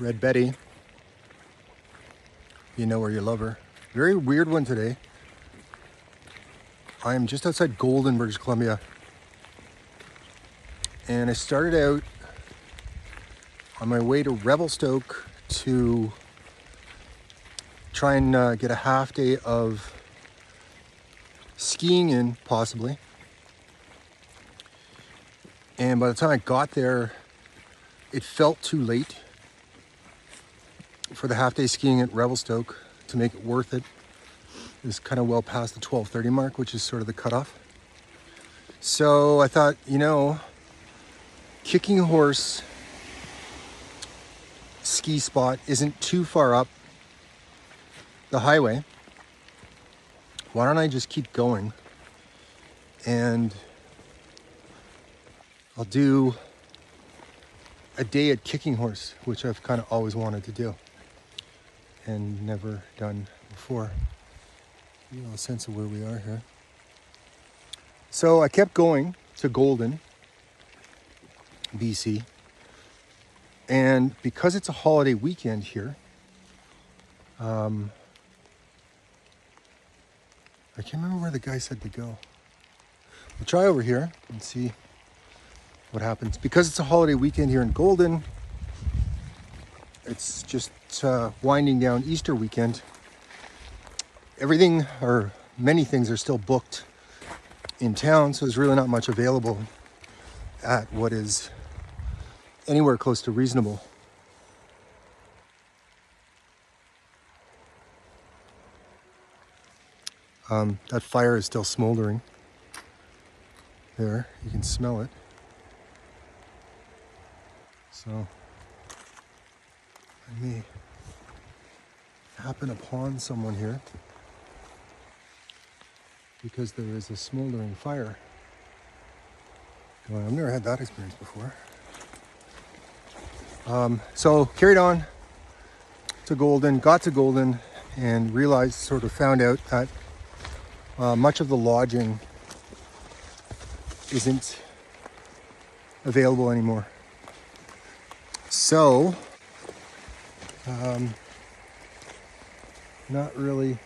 Red Betty, you know where you love her. Very weird one today. I am just outside Golden, British Columbia. And I started out on my way to Revelstoke to try and get a half day of skiing in, possibly. And by the time I got there, it felt too late for the half day skiing at Revelstoke to make it worth it. It was kind of well past the 12:30 mark, which is sort of the cutoff. So I thought, Kicking Horse ski spot isn't too far up the highway. Why don't I just keep going and I'll do a day at Kicking Horse, which I've kind of always wanted to do and never done before. You know, a sense of where we are here. So I kept going to Golden, BC, and because it's a holiday weekend here, I can't remember where the guy said to go. We'll try over here and see what happens. Because it's a holiday weekend here in Golden, it's just winding down Easter weekend. Everything, or many things, are still booked in town, so there's really not much available at what is anywhere close to reasonable. That fire is still smoldering. There, you can smell it. So I may happen upon someone here because there is a smoldering fire going on. I've never had that experience before. So carried on to Golden, got to Golden, and found out that much of the lodging isn't available anymore. So, not really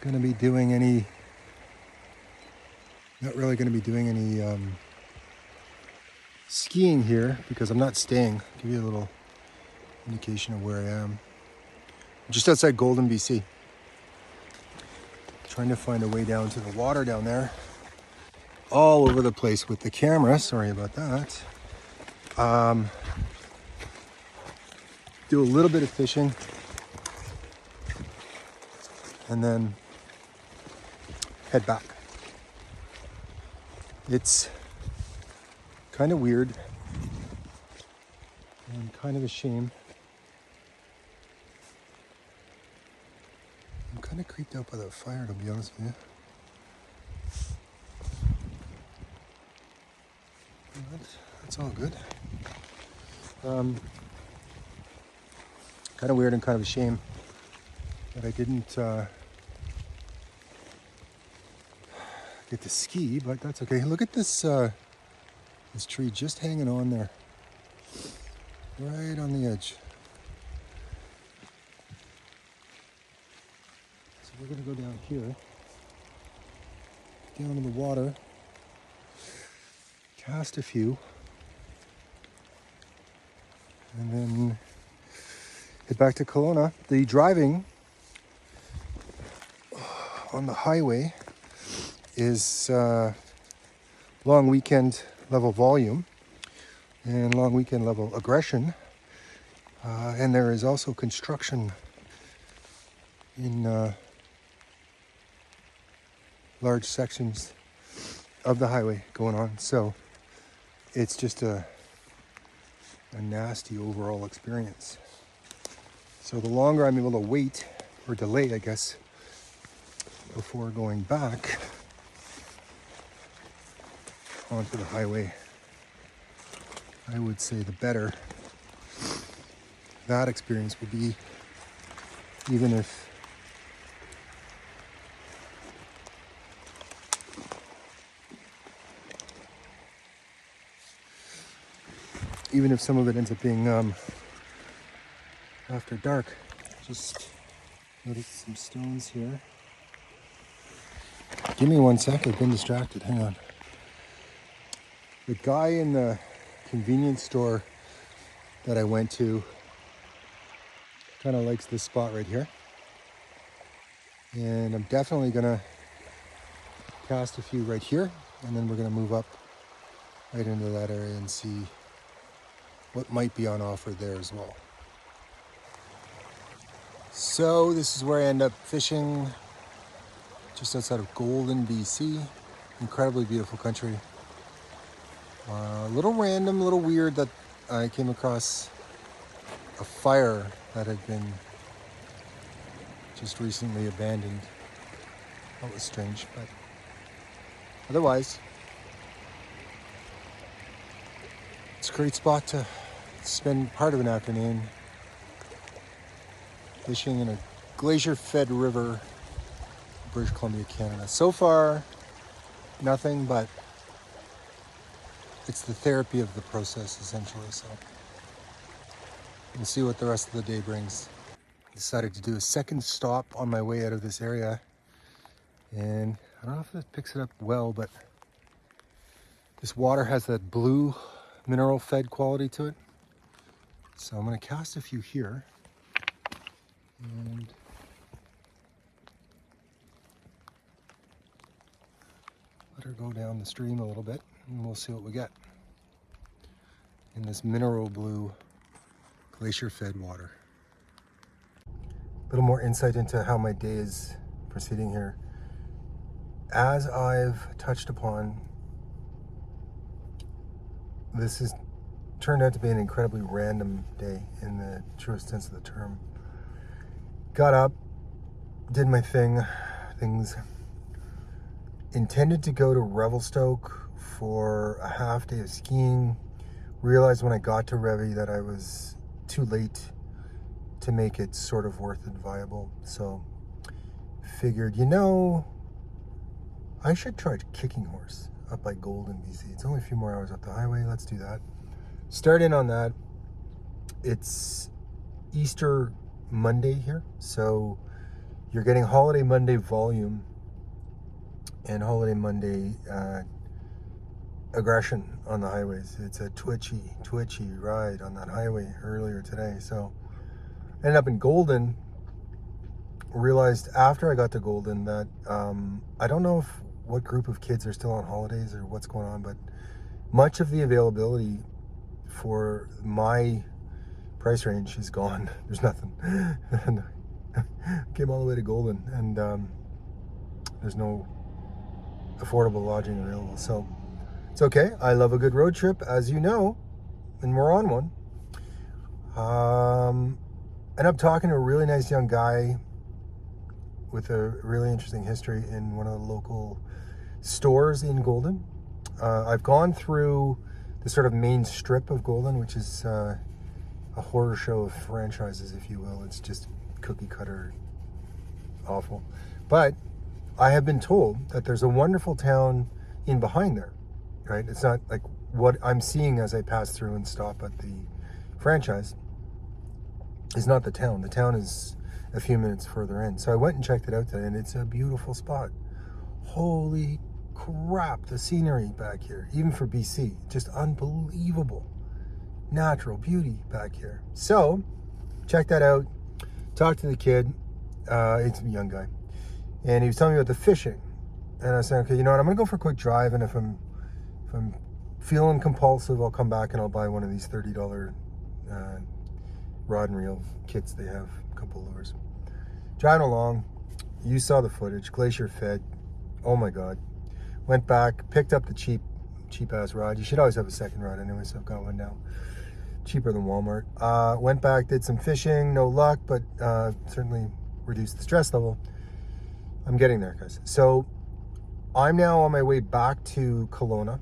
going to be doing any skiing here because I'm not staying. I'll give you a little indication of where I am. I'm just outside Golden, BC. Trying to find a way down to the water down there. All over the place with the camera. Sorry about that. Do a little bit of fishing. And then head back. It's kind of weird and kind of a shame. I'm kind of creeped out by that fire, to be honest with you. That's all good. Kind of weird and kind of a shame that I didn't get to ski, but that's okay. Look at this this tree just hanging on there, right on the edge. So we're gonna go down here, down in the water, cast a few, and then head back to Kelowna. The driving on the highway is long weekend level volume and long weekend level aggression, and there is also construction in large sections of the highway going on, so it's just a nasty overall experience. So the longer I'm able to wait, or delay I guess, before going back onto the highway, I would say the better that experience will be, even if some of it ends up being after dark. Just noticed some stones here. Give me 1 sec, I've been distracted, hang on. The guy in the convenience store that I went to kind of likes this spot right here. And I'm definitely gonna cast a few right here, and then we're gonna move up right into that area and see what might be on offer there as well. So this is where I end up fishing, just outside of Golden, BC. Incredibly beautiful country. A little random, a little weird that I came across a fire that had been just recently abandoned. That was strange, but otherwise, it's a great spot to spend part of an afternoon fishing in a glacier-fed river, British Columbia, Canada. So far, nothing, but it's the therapy of the process, essentially. So we'll see what the rest of the day brings. Decided to do a second stop on my way out of this area, and I don't know if this picks it up well, but this water has that blue mineral fed quality to it. So I'm going to cast a few here and let her go down the stream a little bit, and we'll see what we get in this mineral blue glacier fed water. A little more insight into how my day is proceeding here. As I've touched upon, this has turned out to be an incredibly random day in the truest sense of the term. Got up, did my things, intended to go to Revelstoke for a half day of skiing. Realized when I got to Revi that I was too late to make it sort of worth it viable. So figured, I should try Kicking Horse up by Golden, BC. It's only a few more hours up the highway. Let's do that. Start in on that. It's Easter Monday here, so you're getting Holiday Monday volume and Holiday Monday aggression on the highways. It's a twitchy ride on that highway earlier today. So ended up in Golden. Realized after I got to Golden that I don't know what group of kids are still on holidays or what's going on, but much of the availability for my price range is gone. There's nothing. And came all the way to Golden, and there's no affordable lodging available. So it's okay. I love a good road trip, as you know, and we're on one. Ended up talking to a really nice young guy with a really interesting history in one of the local stores in Golden. I've gone through the sort of main strip of Golden, which is a horror show of franchises, if you will. It's just cookie cutter awful. But I have been told that there's a wonderful town in behind there, right? It's not like what I'm seeing as I pass through and stop at the franchise is not the town. The town is a few minutes further in. So I went and checked it out today, and it's a beautiful spot. Holy crap, the scenery back here, even for BC, just unbelievable natural beauty back here. So check that out. Talked to the kid. It's a young guy, and he was telling me about the fishing, and I said, okay, you know what, I'm gonna go for a quick drive, and if I'm feeling compulsive, I'll come back and I'll buy one of these $30 rod and reel kits they have, a couple of lures. Driving along, you saw the footage, glacier fed. Oh my god. Went back, picked up the cheap ass rod. You should always have a second rod anyway, so I've got one now. Cheaper than Walmart. Went back, did some fishing, no luck, but certainly reduced the stress level. I'm getting there, guys. So I'm now on my way back to Kelowna.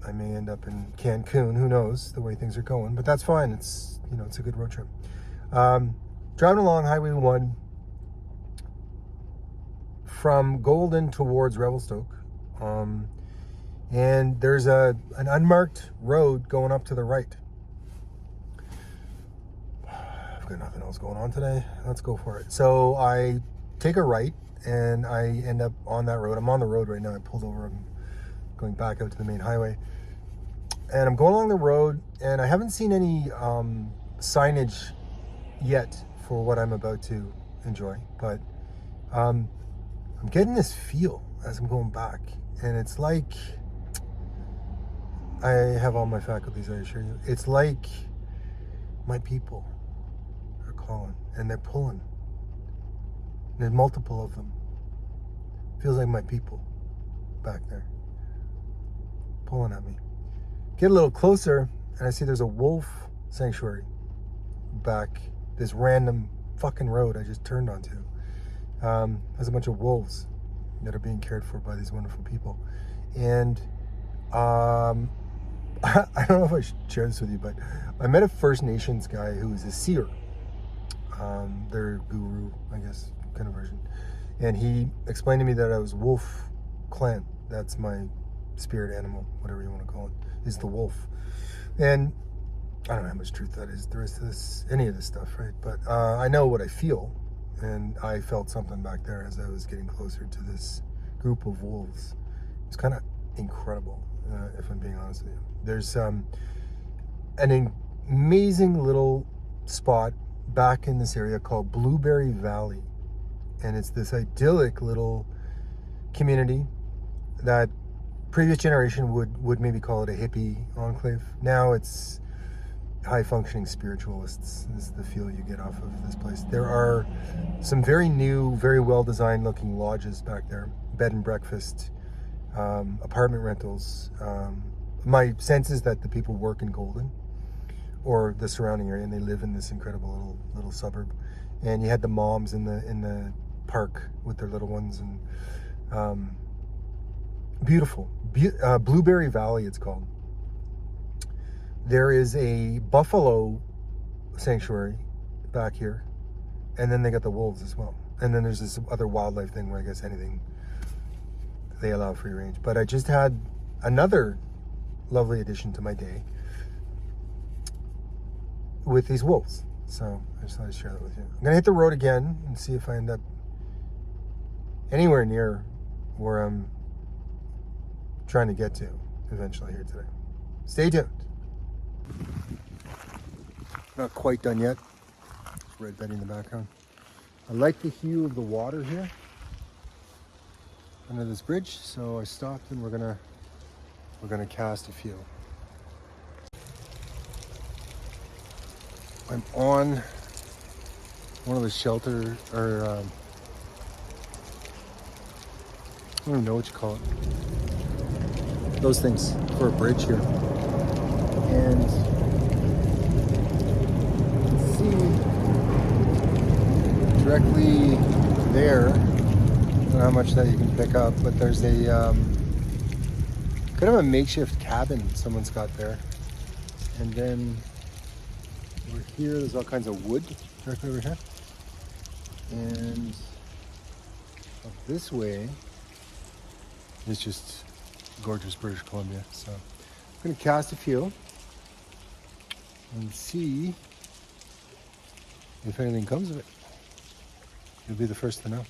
I may end up in Cancun, who knows, the way things are going, but that's fine. It's, it's a good road trip. Driving along Highway 1 from Golden towards Revelstoke. And there's an unmarked road going up to the right. I've got nothing else going on today. Let's go for it. So I take a right and I end up on that road. I'm on the road right now. I pulled over. I'm going back out to the main highway. And I'm going along the road and I haven't seen any signage yet for what I'm about to enjoy. But I'm getting this feel as I'm going back. And it's like, I have all my faculties, I assure you. It's like my people are calling and they're pulling. There's multiple of them. Feels like my people back there pulling at me. Get a little closer and I see there's a wolf sanctuary back this random fucking road I just turned onto. There's a bunch of wolves that are being cared for by these wonderful people. And I don't know if I should share this with you, but I met a First Nations guy who was a seer. Their guru, I guess, kind of version. And he explained to me that I was wolf clan. That's my spirit animal, whatever you want to call it, is the wolf. And I don't know how much truth that is, the rest of this, any of this stuff, right? But I know what I feel. And I felt something back there as I was getting closer to this group of wolves. It was kind of incredible, if I'm being honest with you. There's an amazing little spot back in this area called Blueberry Valley. And it's this idyllic little community that previous generation would maybe call it a hippie enclave. Now it's high-functioning spiritualists is the feel you get off of this place. There are some very new, very well-designed looking lodges back there, bed and breakfast, apartment rentals. My sense is that the people work in Golden or the surrounding area, and they live in this incredible little suburb. And you had the moms in the park with their little ones, and beautiful. Blueberry Valley, it's called. There is a buffalo sanctuary back here, and then they got the wolves as well. And then there's this other wildlife thing where I guess anything they allow free range. But I just had another lovely addition to my day with these wolves. So I just thought I'd share that with you. I'm gonna hit the road again and see if I end up anywhere near where I'm trying to get to eventually here today. Stay tuned. Not quite done yet. Red Betty in the background. I like the hue of the water here under this bridge, so I stopped and we're gonna cast a few. I'm on one of the shelter or I don't even know what you call it. Those things for a bridge here. And see directly there, I don't know how much that you can pick up, but there's a kind of a makeshift cabin someone's got there. And then over here, there's all kinds of wood directly over here. And up this way is just gorgeous British Columbia. So I'm going to cast a few and see if anything comes of it. You'll be the first to know.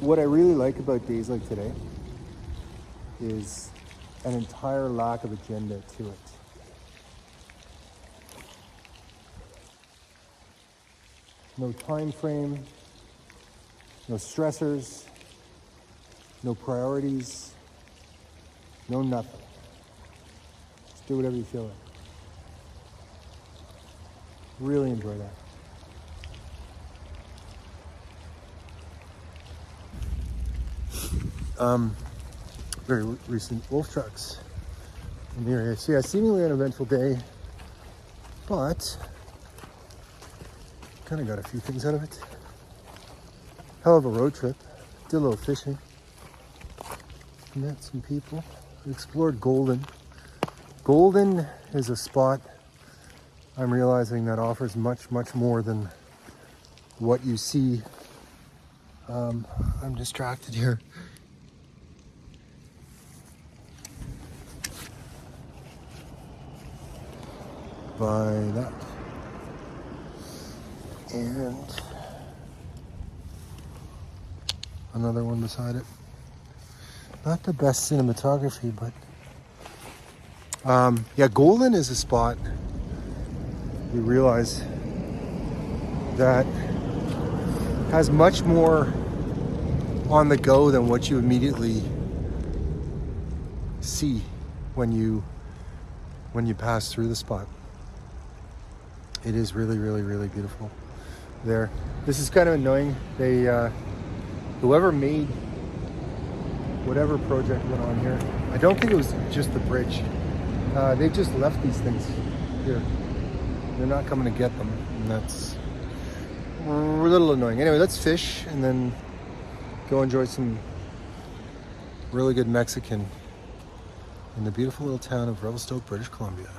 What I really like about days like today is an entire lack of agenda to it. No time frame, no stressors, no priorities, no nothing. Just do whatever you feel like. Really enjoy that. Very recent wolf tracks I'm here. So yeah, seemingly an eventful day, but kind of got a few things out of it. Hell of a road trip. Did a little fishing. Met some people. Explored Golden. Golden is a spot I'm realizing that offers much, much more than what you see. I'm distracted here. By that. And another one beside it. Not the best cinematography, but yeah, Golden is a spot you realize that has much more on the go than what you immediately see when you pass through the spot. It is really, really, really beautiful there. This is kind of annoying. They whoever made whatever project went on here, I don't think it was just the bridge. They just left these things here. They're not coming to get them, and that's a little annoying. Anyway, let's fish and then go enjoy some really good Mexican in the beautiful little town of Revelstoke, British Columbia.